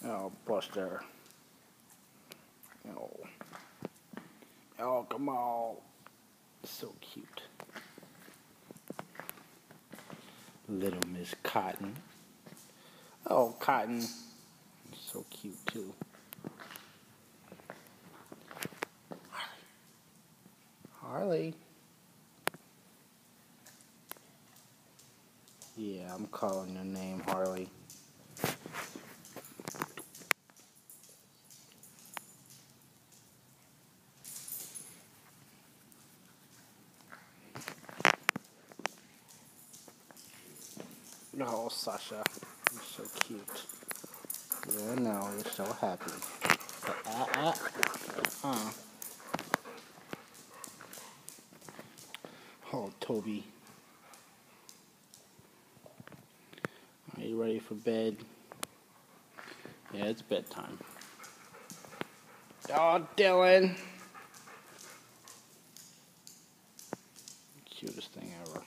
Oh, Buster. Oh. Oh, come on. So cute. Little Miss Cotton. Oh, Cotton. So cute, too. Harley. Yeah, I'm calling your name, Harley. Oh, Sasha. You're so cute. Yeah, I know. You're so happy. Oh, Toby. Are you ready for bed? Yeah, it's bedtime. Oh, Dylan. Cutest thing ever.